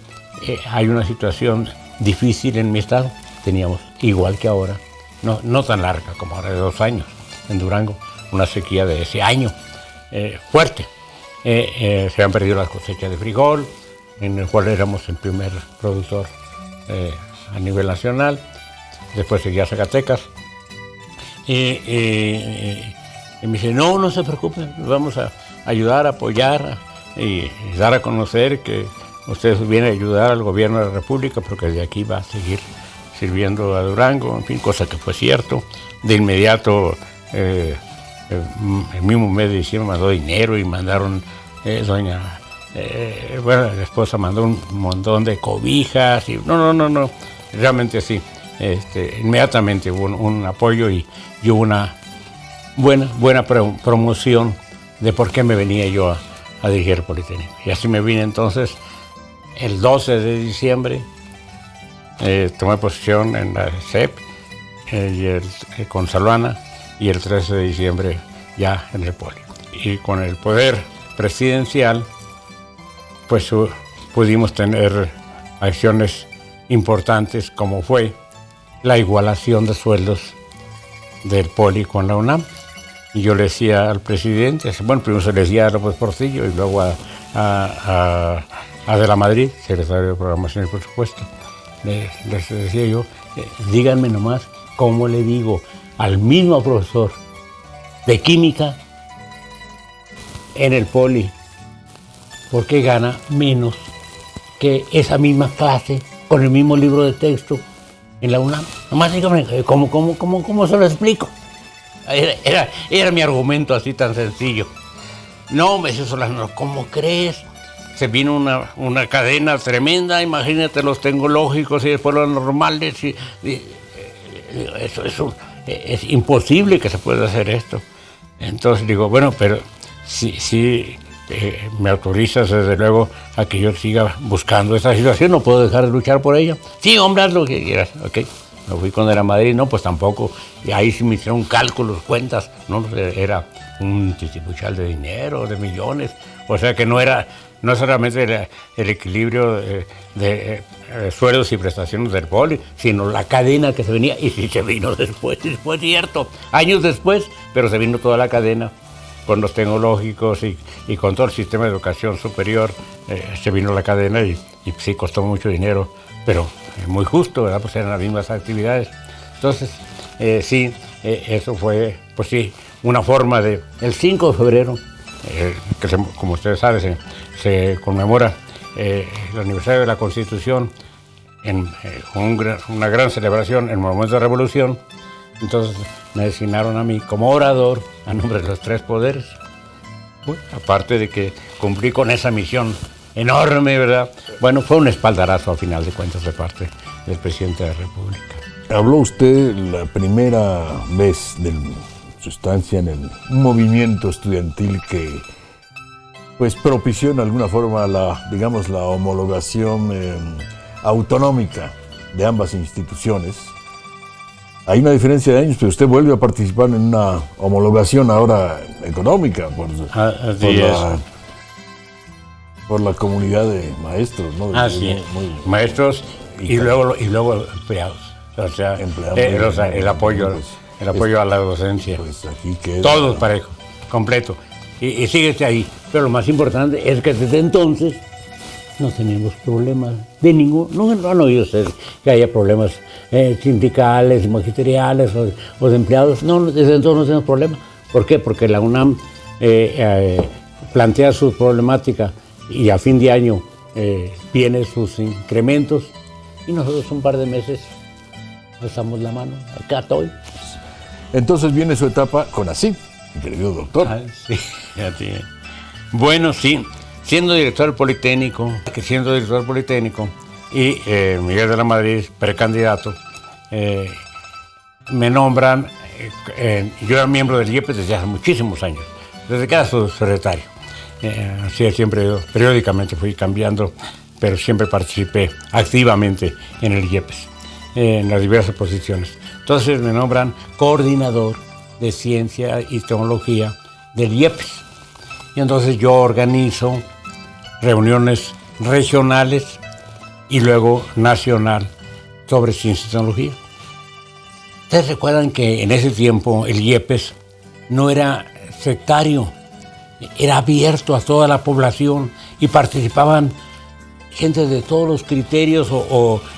hay una situación difícil en mi estado. Teníamos, igual que ahora, no tan larga como ahora, de 2 años, en Durango, una sequía de ese año fuerte. Se han perdido las cosechas de frijol, en el cual éramos el primer productor a nivel nacional. Después seguía Zacatecas. Y me dice, no se preocupen, vamos a ayudar, a apoyar y dar a conocer que ustedes vienen a ayudar al gobierno de la República porque de aquí va a seguir sirviendo a Durango, en fin, cosa que fue cierto. De inmediato, el mismo mes de diciembre mandó dinero y mandaron, la esposa mandó un montón de cobijas y no, realmente sí. Inmediatamente hubo un apoyo y hubo una buena promoción de por qué me venía yo a dirigir el Politécnico. Y así me vine entonces el 12 de diciembre, tomé posición en la CEP con Salvana, y el 13 de diciembre ya en el Poli. Y con el poder presidencial, pues pudimos tener acciones importantes como fue la igualación de sueldos del Poli con la UNAM. Y yo le decía al presidente, bueno, primero se le decía a López Portillo y luego a De la Madrid, secretario de Programación y Presupuesto, les decía yo, díganme nomás cómo le digo al mismo profesor de química en el Poli, ¿por qué gana menos que esa misma clase con el mismo libro de texto en la UNAM. Nomás dígame, ¿cómo se lo explico? Era mi argumento así tan sencillo. No, me dice Solano, ¿cómo crees? Se vino una cadena tremenda, imagínate los tecnológicos y después los normales. Eso es imposible que se pueda hacer esto. Entonces digo, bueno, pero sí me autorizas desde luego a que yo siga buscando esta situación, no puedo dejar de luchar por ella. Sí, hombre, haz lo que quieras, ok. Me fui con el a Madrid, no, pues tampoco, y ahí sí me hicieron cálculos, cuentas, no, era un titipuchal de dinero, de millones, o sea que no solamente el equilibrio de sueldos y prestaciones del poli, sino la cadena que se venía, y sí se vino después, fue cierto, años después, pero se vino toda la cadena con los tecnológicos y con todo el sistema de educación superior, se vino la cadena y sí costó mucho dinero, pero muy justo, ¿verdad? Pues eran las mismas actividades. Entonces, sí, eso fue, pues sí, una forma de... El 5 de febrero, que como ustedes saben, se conmemora el aniversario de la Constitución con una gran celebración en el Monumento de la Revolución. Entonces me designaron a mí como orador a nombre de los tres poderes. Bueno, aparte de que cumplí con esa misión enorme, ¿verdad? Bueno, fue un espaldarazo al final de cuentas de parte del presidente de la República. Habló usted la primera vez de su estancia en un movimiento estudiantil que pues propició en alguna forma la homologación autonómica de ambas instituciones. Hay una diferencia de años, pero usted vuelve a participar en una homologación ahora económica por la comunidad de maestros, ¿no? Maestros y luego empleados. O sea, el apoyo a la docencia. Pues aquí queda. Todos parejos, completo. Y síguese ahí. Pero lo más importante es que desde entonces no teníamos problemas de ningún... No han oído ustedes que haya problemas sindicales, magisteriales o de empleados. No, desde entonces no tenemos problemas. ¿Por qué? Porque la UNAM plantea su problemática y a fin de año vienen sus incrementos y nosotros un par de meses alzamos la mano. Acá estoy. Entonces viene su etapa con así, querido doctor. Sí, bueno, sí. Siendo director del Politécnico y Miguel de la Madrid, precandidato, me nombran, yo era miembro del IEPES desde hace muchísimos años, desde que era su secretario. Así siempre, periódicamente fui cambiando, pero siempre participé activamente en el IEPES, en las diversas posiciones. Entonces me nombran coordinador de ciencia y tecnología del IEPES. Y entonces yo organizo reuniones regionales y luego nacional sobre ciencia y tecnología. Ustedes recuerdan que en ese tiempo el IEPES no era sectario, era abierto a toda la población y participaban gente de todos los criterios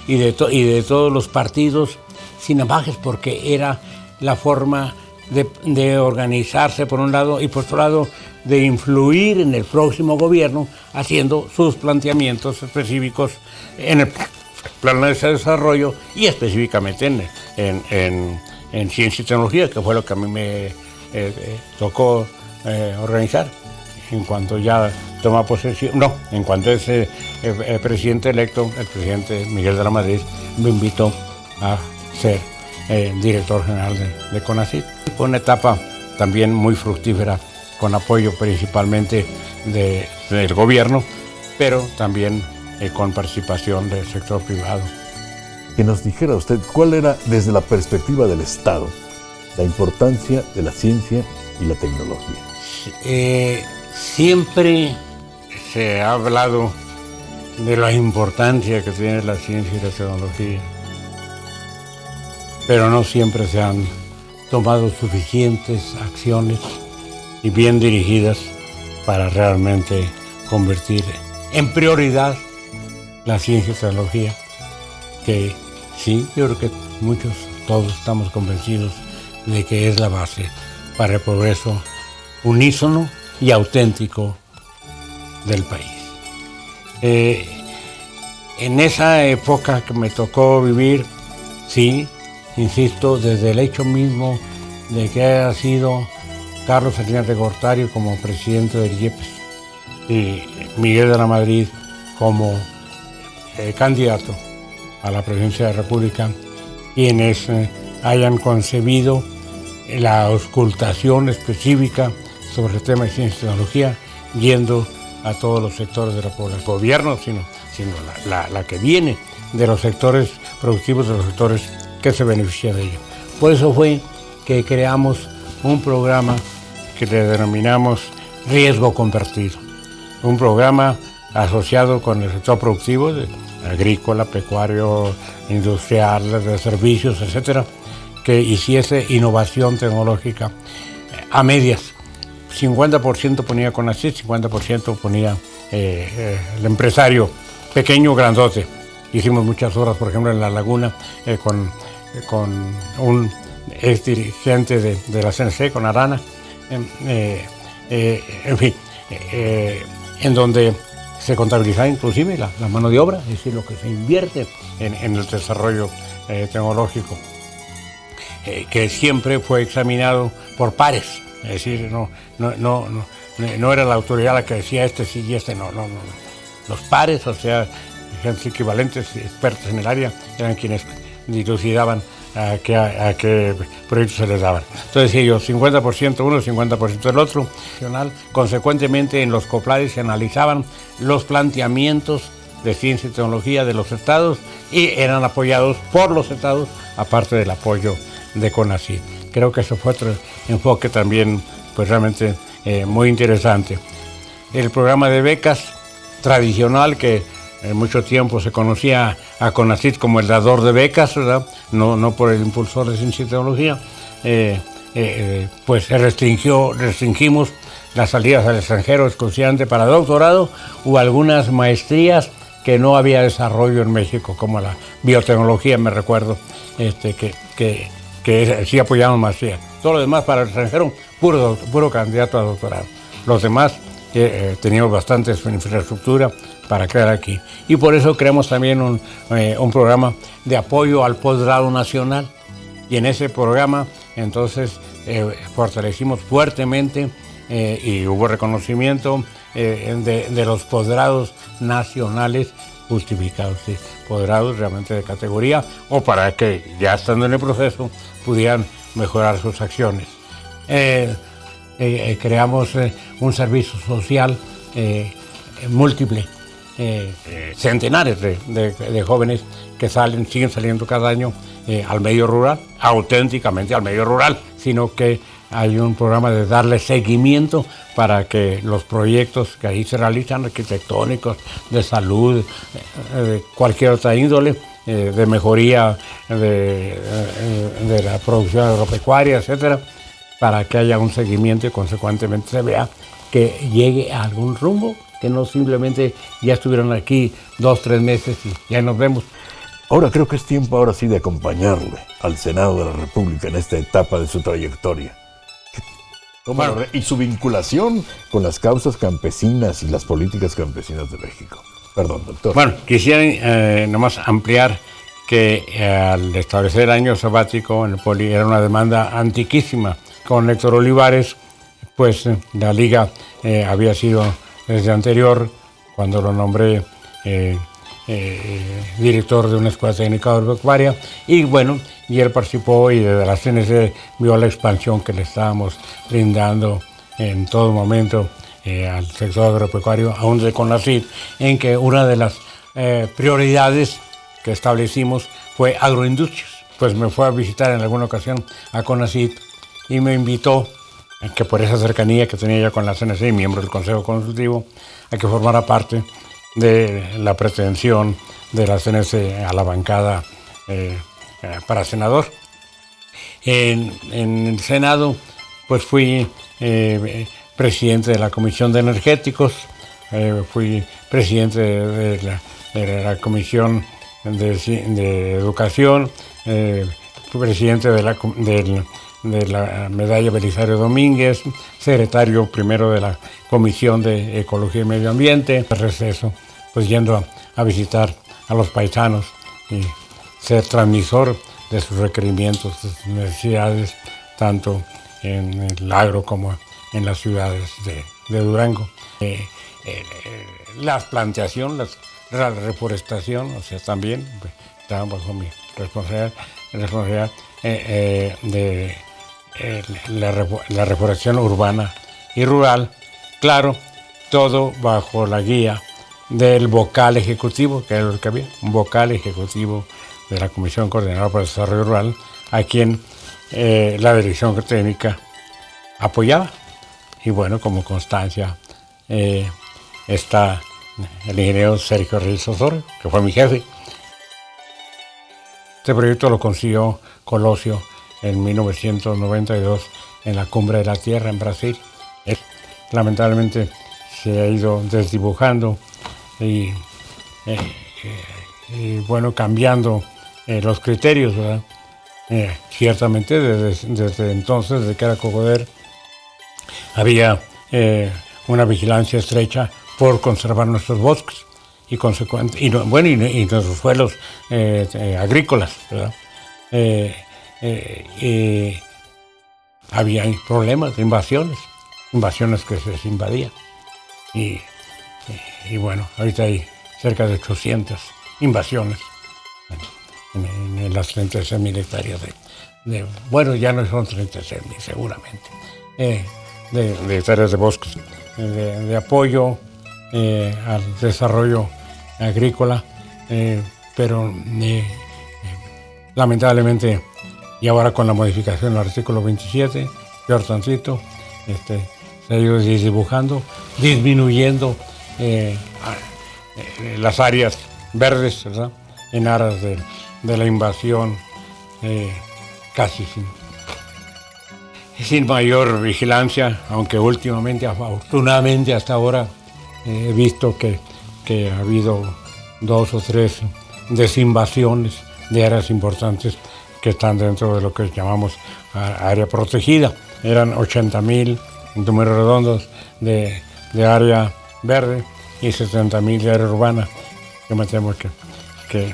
y de todos los partidos sin ambajes, porque era la forma de organizarse por un lado y por otro lado de influir en el próximo gobierno haciendo sus planteamientos específicos en el plan de desarrollo y específicamente en ciencia y tecnología, que fue lo que a mí me tocó organizar. En cuanto ya toma posesión, en cuanto es el presidente electo, el presidente Miguel de la Madrid me invitó a ser director general de CONACYT. Fue una etapa también muy fructífera, con apoyo principalmente del gobierno, pero también con participación del sector privado. Que nos dijera usted cuál era, desde la perspectiva del Estado, la importancia de la ciencia y la tecnología. Siempre se ha hablado de la importancia que tiene la ciencia y la tecnología, pero no siempre se han tomado suficientes acciones y bien dirigidas para realmente convertir en prioridad la ciencia y tecnología, que sí, yo creo que todos estamos convencidos de que es la base para el progreso unísono y auténtico del país. En esa época que me tocó vivir, Sí, insisto, desde el hecho mismo de que haya sido Carlos Salinas de Gortari como presidente del IEPES y Miguel de la Madrid como candidato a la presidencia de la República, quienes hayan concebido la auscultación específica sobre el tema de ciencia y tecnología, yendo a todos los sectores de la población, gobierno, sino la que viene de los sectores productivos, de los sectores que se benefician de ello. Por eso fue que creamos un programa que le denominamos Riesgo Convertido, un programa asociado con el sector productivo, agrícola, pecuario, industrial, de servicios, etcétera, que hiciese innovación tecnológica a medias. 50% ponía CONACYT, 50% ponía el empresario pequeño, grandote. Hicimos muchas obras, por ejemplo, en La Laguna, con un ex dirigente de la CNC, con Arana, en fin, en donde se contabilizaba inclusive la mano de obra, es decir, lo que se invierte en el desarrollo tecnológico, que siempre fue examinado por pares, es decir, no era la autoridad la que decía este sí y este no. Los pares, o sea, gente equivalentes, expertos en el área, eran quienes dilucidaban a qué proyectos se les daban. Entonces ellos, 50% uno, 50% el otro. Consecuentemente, en los COPLADES se analizaban los planteamientos de ciencia y tecnología de los estados y eran apoyados por los estados, aparte del apoyo de CONACYT. Creo que eso fue otro enfoque también, pues realmente muy interesante. El programa de becas tradicional, que en mucho tiempo se conocía a CONACYT como el dador de becas, ¿verdad? No por el impulsor de ciencia y tecnología, pues restringimos las salidas al extranjero exclusivamente para doctorado o algunas maestrías que no había desarrollo en México, como la biotecnología, me recuerdo, que sí apoyamos maestría. Todo lo demás para el extranjero, puro candidato a doctorado. Los demás teníamos bastante infraestructura para crear aquí. Y por eso creamos también un programa de apoyo al posgrado nacional. Y en ese programa, entonces, fortalecimos fuertemente y hubo reconocimiento de los posgrados nacionales justificados, ¿sí? Posgrados realmente de categoría, o para que, ya estando en el proceso, pudieran mejorar sus acciones. Creamos un servicio social múltiple, centenares de jóvenes que siguen saliendo cada año al medio rural, auténticamente al medio rural, sino que hay un programa de darle seguimiento para que los proyectos que ahí se realizan, arquitectónicos, de salud, de cualquier otra índole, de mejoría de la producción agropecuaria, etcétera, para que haya un seguimiento y consecuentemente se vea que llegue a algún rumbo, que no simplemente ya estuvieron aquí 2, 3 meses y ya nos vemos. Ahora creo que es tiempo ahora sí de acompañarle al Senado de la República en esta etapa de su trayectoria. Y su vinculación con las causas campesinas y las políticas campesinas de México. Perdón, doctor. Bueno, quisiera nomás ampliar que al establecer el año sabático en el Poli era una demanda antiquísima. Con Héctor Olivares, pues la Liga había sido desde anterior, cuando lo nombré director de una escuela técnica agropecuaria, y bueno, y él participó y desde la CNC vio la expansión que le estábamos brindando en todo momento al sector agropecuario, aún de CONACYT, en que una de las prioridades que establecimos fue agroindustrias. Pues me fue a visitar en alguna ocasión a CONACYT y me invitó, que por esa cercanía que tenía ya con la CNC, miembro del Consejo Consultivo, a que formara parte de la pretensión de la CNC a la bancada para senador. En el Senado, pues fui presidente de la Comisión de Energéticos, fui presidente de la Comisión de Educación, fui presidente de la Medalla Belisario Domínguez, secretario primero de la Comisión de Ecología y Medio Ambiente, receso, pues yendo a visitar a los paisanos ser transmisor de sus requerimientos, de sus necesidades, tanto en el agro como en las ciudades de Durango. La plantación, la reforestación, o sea, también está bajo mi responsabilidad de la reforestación urbana y rural, claro, todo bajo la guía del vocal ejecutivo, que era lo que había, un vocal ejecutivo de la Comisión Coordinadora para el Desarrollo Rural, a quien la Dirección Técnica apoyaba. Y bueno, como constancia está el ingeniero Sergio Reyes Osorio, que fue mi jefe. Este proyecto lo consiguió Colosio en 1992 en la Cumbre de la Tierra en Brasil. Lamentablemente se ha ido desdibujando y bueno, cambiando los criterios, ¿verdad? Ciertamente desde entonces, desde que era Cocoder, había una vigilancia estrecha por conservar nuestros bosques y nuestros suelos agrícolas, ¿verdad? Había problemas de invasiones que se les invadían. Y bueno, ahorita hay cerca de 800 invasiones en las 36.000 hectáreas bueno, ya no son 36.000 seguramente, de hectáreas de bosques, de apoyo al desarrollo agrícola, pero lamentablemente, y ahora con la modificación del artículo 27, peor tantito, se ha ido desdibujando, disminuyendo las áreas verdes, ¿verdad? En aras de la invasión, casi sin mayor vigilancia, aunque últimamente, afortunadamente hasta ahora, he visto que ha habido 2 o 3 desinvasiones de áreas importantes que están dentro de lo que llamamos área protegida. Eran 80.000, números redondos, de área verde y 70.000 de área urbana. Yo me temo que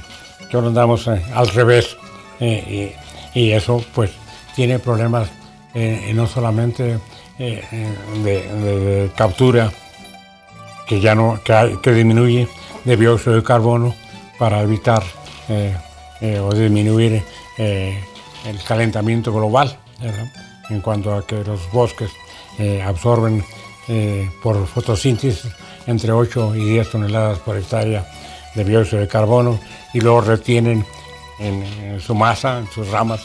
ahora andamos al revés, y eso pues tiene problemas no solamente de captura, que disminuye, de dióxido de carbono para evitar o disminuir el calentamiento global, ¿verdad? En cuanto a que los bosques absorben por fotosíntesis entre 8 y 10 toneladas por hectárea de dióxido de carbono y luego retienen en su masa, en sus ramas,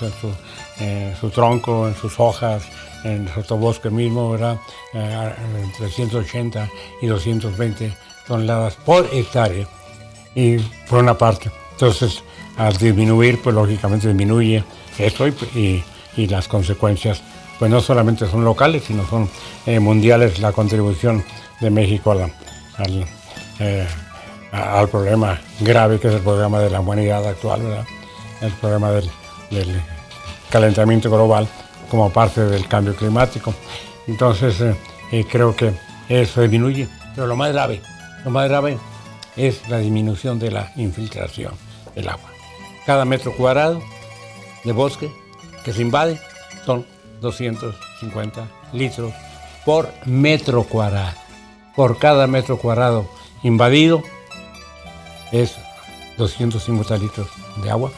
en su tronco, en sus hojas, en el sotobosque mismo, ¿verdad? Entre 180 y 220 toneladas por hectárea. Y por una parte, entonces al disminuir, pues lógicamente disminuye eso y las consecuencias, pues no solamente son locales, sino son mundiales. La contribución de México al problema grave que es el problema de la humanidad actual, ¿verdad? El problema del calentamiento global como parte del cambio climático. Entonces creo que eso disminuye, pero lo más grave es la disminución de la infiltración del agua. Cada metro cuadrado de bosque que se invade son 250 litros por metro cuadrado. Por cada metro cuadrado invadido es 250 litros de agua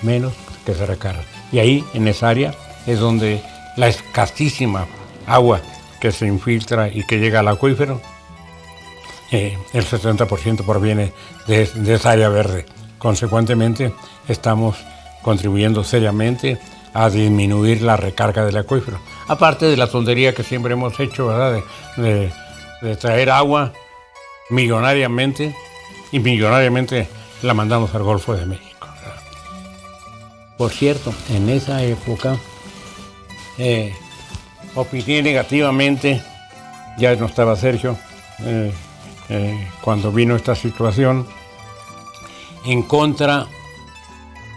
menos que se recarga. Y ahí, en esa área, es donde la escasísima agua que se infiltra y que llega al acuífero, el 70% proviene de esa área verde. Consecuentemente, estamos contribuyendo seriamente a disminuir la recarga del acuífero. Aparte de la tontería que siempre hemos hecho, ¿verdad? De traer agua millonariamente, y millonariamente la mandamos al Golfo de México, ¿verdad? Por cierto, en esa época opiné negativamente, ya no estaba Sergio, cuando vino esta situación, en contra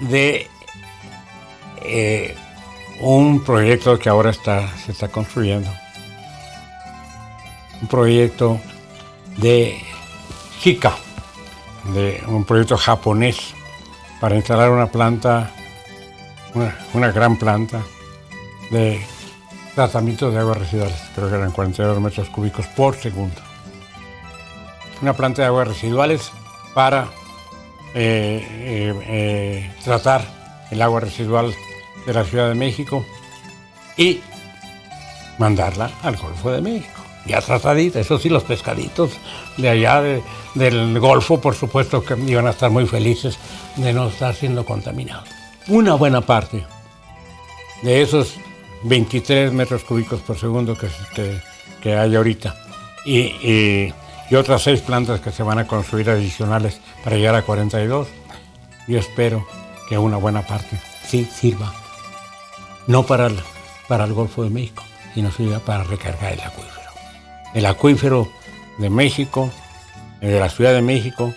de un proyecto que ahora se está construyendo. Un proyecto de JICA, de un proyecto japonés para instalar una planta, una gran planta de tratamiento de aguas residuales. Creo que eran 42 metros cúbicos por segundo. Una planta de aguas residuales para tratar el agua residual de la Ciudad de México y mandarla al Golfo de México. Ya tratadita, eso sí, los pescaditos de allá del Golfo, por supuesto que iban a estar muy felices de no estar siendo contaminados. Una buena parte de esos 23 metros cúbicos por segundo que hay ahorita y otras 6 plantas que se van a construir adicionales para llegar a 42, yo espero que una buena parte sí sirva, no para el Golfo de México, sino sirva para recargar el acuífero. El acuífero de México, de la Ciudad de México,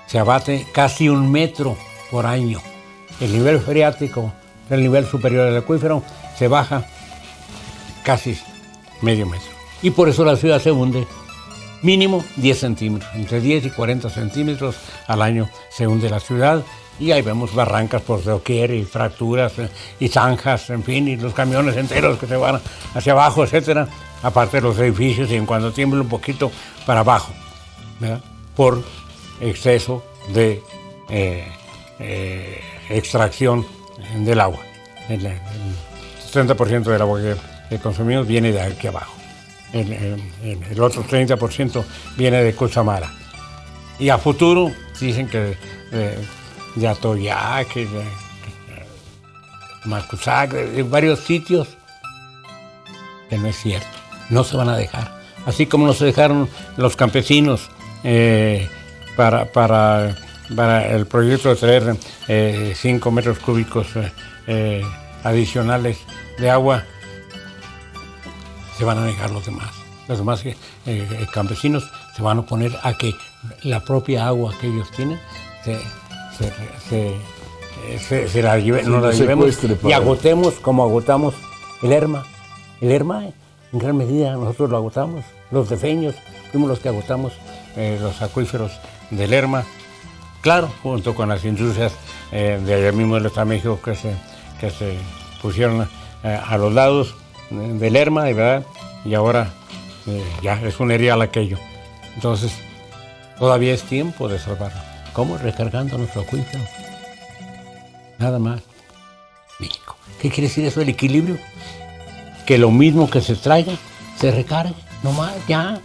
se abate casi 1 metro por año. El nivel freático, el nivel superior del acuífero, se baja casi medio metro. Y por eso la ciudad se hunde mínimo 10 centímetros. Entre 10 y 40 centímetros al año se hunde la ciudad. Y ahí vemos barrancas por doquier y fracturas y zanjas, en fin, y los camiones enteros que se van hacia abajo, etcétera, aparte de los edificios y en cuando tiembla un poquito para abajo, ¿verdad? Por exceso de extracción del agua. El 30% del agua que consumimos viene de aquí abajo. El otro 30% viene de Cusamara. Y a futuro dicen que de Atoyac, de Macusac, de varios sitios, que no es cierto, no se van a dejar. Así como no se dejaron los campesinos para el proyecto de traer 5 metros cúbicos adicionales de agua, se van a negar los demás. Los demás campesinos se van a oponer a que la propia agua que ellos tienen no la llevemos y agotemos como agotamos el Lerma. El Lerma, en gran medida, nosotros lo agotamos. Los defeños fuimos los que agotamos los acuíferos del Lerma. Claro, junto con las industrias de allá mismo del Estado de México que se pusieron a los lados del Lerma, ¿verdad? Y ahora ya es un erial aquello. Entonces, todavía es tiempo de salvarlo. ¿Cómo? Recargando nuestro acuífero. Nada más. México. ¿Qué quiere decir eso del equilibrio? Que lo mismo que se traiga, se recargue. No más, ya.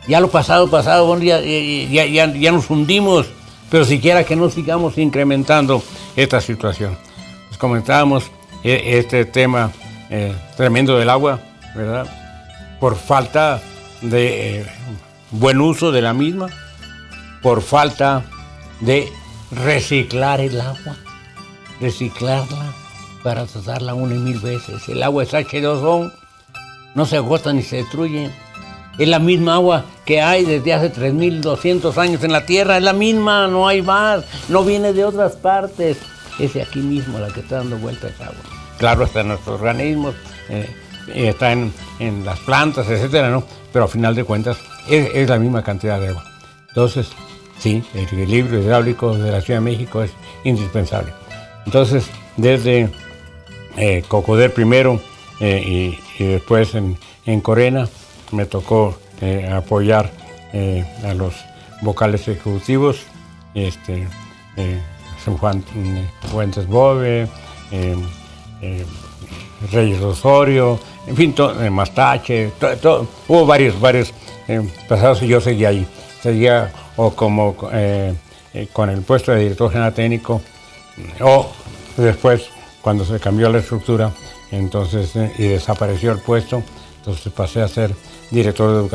Ya lo pasado, bueno, ya nos hundimos. Pero siquiera que no sigamos incrementando esta situación. Pues comentábamos este tema tremendo del agua, ¿verdad? Por falta de buen uso de la misma, por falta de reciclar el agua, reciclarla para tratarla 1 y 1000 veces. El agua es H2O, no se agota ni se destruye. Es la misma agua que hay desde hace 3200 años en la Tierra, es la misma, no hay más, no viene de otras partes. Es de aquí mismo la que está dando vuelta esa agua. Claro, está en nuestros organismos, está en las plantas, etcétera, ¿no? Pero a final de cuentas es la misma cantidad de agua. Entonces, sí, el equilibrio hidráulico de la Ciudad de México es indispensable. Entonces, desde Cocoder primero y después en Corena, me tocó apoyar a los vocales ejecutivos, San Juan Fuentes Bove, Reyes Osorio, en fin, Mastache, hubo varios pasados y yo seguía ahí. Seguía o como con el puesto de director general técnico o después cuando se cambió la estructura entonces y desapareció el puesto, entonces pasé a ser director